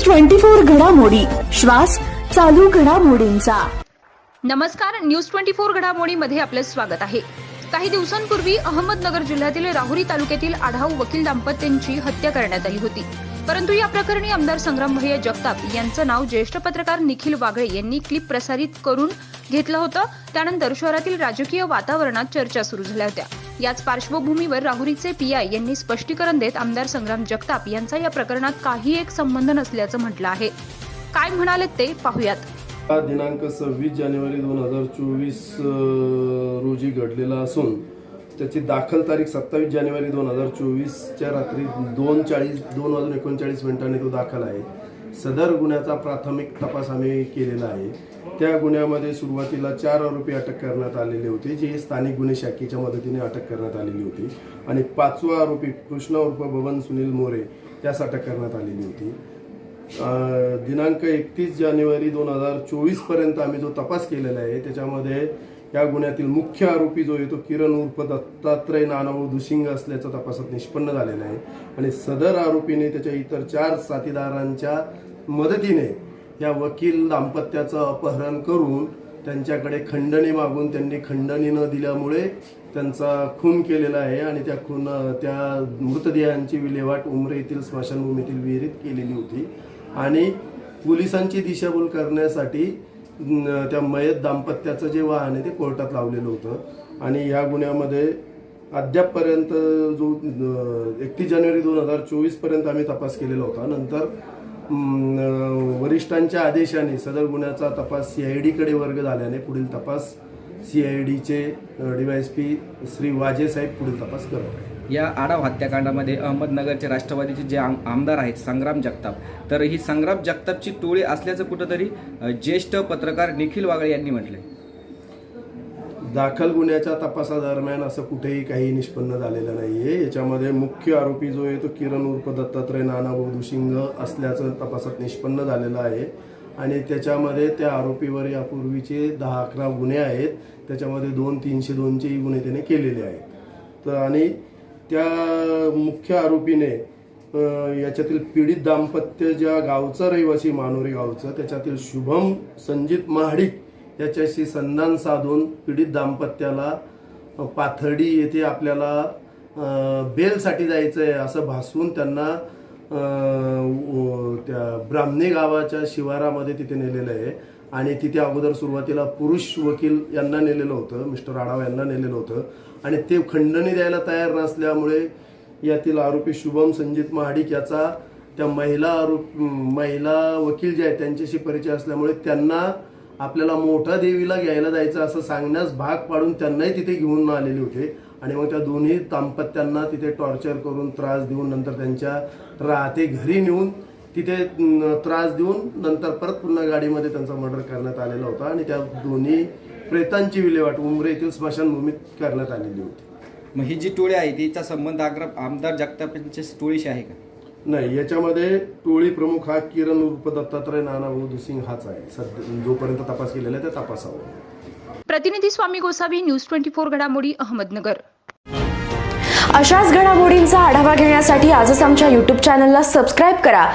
24 घडामोडी, श्वास चालू घडामोडींचा। नमस्कार, न्यूज 24 घडामोडीमध्ये आपले स्वागत आहे। काही दिवसांपूर्वी अहमदनगर जिल्ह्यातील राहुरी तालुक्यातील आढाऊ वकील दाम्पत्यांची हत्या करण्यात आली होती। परंतु या प्रकरणी आमदार संग्राम भैया जगताप यांचं नाव ज्येष्ठ पत्रकार निखिल वागळे यांनी क्लिप प्रसारित करून घेतलं होतं। त्यानंतर शहरातील राजकीय वातावरणात चर्चा सुरू झाल्या होत्या। याच पार्श्वभूमीवर राहुरीचे पीआय यांनी स्पष्टीकरण देत आमदार संग्राम जगताप यांचा या प्रकरणात काही एक संबंध नसल्याचं म्हटलं आहे। काय म्हणाले ते पाहूयात। दिनांक 26 जानेवारी 2024 रोजी घडलेला असून त्याची दाखल तारीख 27 जानेवारी 2024 च्या रात्री 2:39 तो दाखल आहे। सदर गुन्ह्याचा प्राथमिक तपास आम्ही केलेला आहे। त्या गुन्ह्यामध्ये सुरुवातीला 4 आरोपी अटक करण्यात आलेले होते, जे स्थानिक गुन्हे शाखेच्या मदतीने अटक करण्यात आलेली होती, आणि 5वा आरोपी कृष्ण उर्फ बबन सुनील मोरे यास अटक करण्यात आलेली होती। दिनांक 31 जानेवारी 2024 पर्यंत आम्ही जो तपास केलेला आहे त्याच्यामध्ये या गुन्ह्यातील मुख्य आरोपी जो आहे तो किरण उर्फ दत्तात्रय नानाभाऊ दुसिंग असल्याचं तपासात निष्पन्न झालेलं आहे, आणि सदर आरोपीने त्याच्या इतर 4 साथीदारांच्या मदतीने या वकील दाम्पत्याचं अपहरण करून त्यांच्याकडे खंडणी मागून त्यांनी खंडणी न दिल्यामुळे त्यांचा खून केलेला आहे, आणि त्या मृतदेहांची विल्हेवाट उमरे येथील स्मशानभूमीतील विहिरीत केलेली होती। आणि पोलिसांची दिशाभूल करण्यासाठी त्या मयत दाम्पत्याचं जे वाहन आहे ते कोर्टात लावलेलं होतं। आणि या गुन्ह्यामध्ये अद्यापपर्यंत जो 31 जानेवारी 2024 पर्यंत आम्ही तपास केलेला होता। नंतर वरिष्ठांच्या आदेशाने सदर गुन्ह्याचा तपास CID कडे वर्ग झाल्याने पुढील तपास CIDचे DYSP श्री वाजे साहेब पुढील तपास करत आहेत। या आढाव हत्याकांडामध्ये अहमदनगरचे राष्ट्रवादीचे जे आमदार आहेत संग्राम जगताप, तर ही संग्राम जगतापची टोळी असल्याचं कुठंतरी ज्येष्ठ पत्रकार निखिल वागळे यांनी म्हटलंय। दाखल गुन्ह्याच्या तपासादरम्यान असं कुठेही काही निष्पन्न झालेलं नाहीये। याच्यामध्ये मुख्य आरोपी जो आहे तो किरण उर्फ दत्तात्रय नानाभाऊ दुसिंग असल्याचं तपासात निष्पन्न झालेलं आहे, आणि त्याच्यामध्ये त्या आरोपीवर यापूर्वीचे 10-11 गुन्हे आहेत। त्याच्यामध्ये 2-302चेही गुन्हे त्याने केलेले आहेत। तर आणि त्या मुख्य आरोपीने याच्यातील पीडित दाम्पत्य ज्या गावचं रहिवासी मानोरी गावचं त्याच्यातील शुभम संजित महाडिक याच्याशी संधान साधून पीडित दाम्पत्याला पाथर्डी येथे आपल्याला बेलसाठी जायचं आहे असं भासवून त्यांना त्या ब्राह्मणे गावाच्या शिवारामध्ये तिथे नेलेलं आहे। आणि तिथे अगोदर सुरुवातीला पुरुष वकील यांना नेलेलं होतं, मिस्टर आढाव यांना नेलेलं होतं, आणि ते खंडणी द्यायला तयार नसल्यामुळे यातील आरोपी शुभम संजित महाडिक याचा त्या महिला वकील जे आहेत त्यांच्याशी परिचय असल्यामुळे त्यांना आपल्याला मोठा देवीला घ्यायला जायचं असं सांगण्यास भाग पाडून त्यांनाही तिथे घेऊन आलेले होते। आणि मग त्या दोन्ही दाम्पत्यांना तिथे टॉर्चर करून त्रास देऊन नंतर त्यांच्या राहते घरी नेऊन तिथे त्रास देऊन नंतर परत पुन्हा गाडीमध्ये त्यांचा मर्डर करण्यात आलेला होता, आणि त्या दोन्ही प्रेतांची विल्हेवाट उमरे येथील स्मशानभूमीत करण्यात आलेली होती। मग ही जी टोळी आहे तिचा संबंध आमदार जगतापांच्या टोळीशी आहे का? नाही, याच्यामध्ये टोळी प्रमुख हा किरण उर्फ दत्तात्रय नानाभाऊ दुसिंग हाच आहे। जोपर्यंत तपास केलेला आहे त्या तपासावर। प्रतिनिधी स्वामी गोसावी, न्यूज 24 घडामोडी, अहमदनगर। अशाच घडामोडींचा आढावा घेण्यासाठी आजच आमच्या YouTube चॅनलला सबस्क्राईब करा।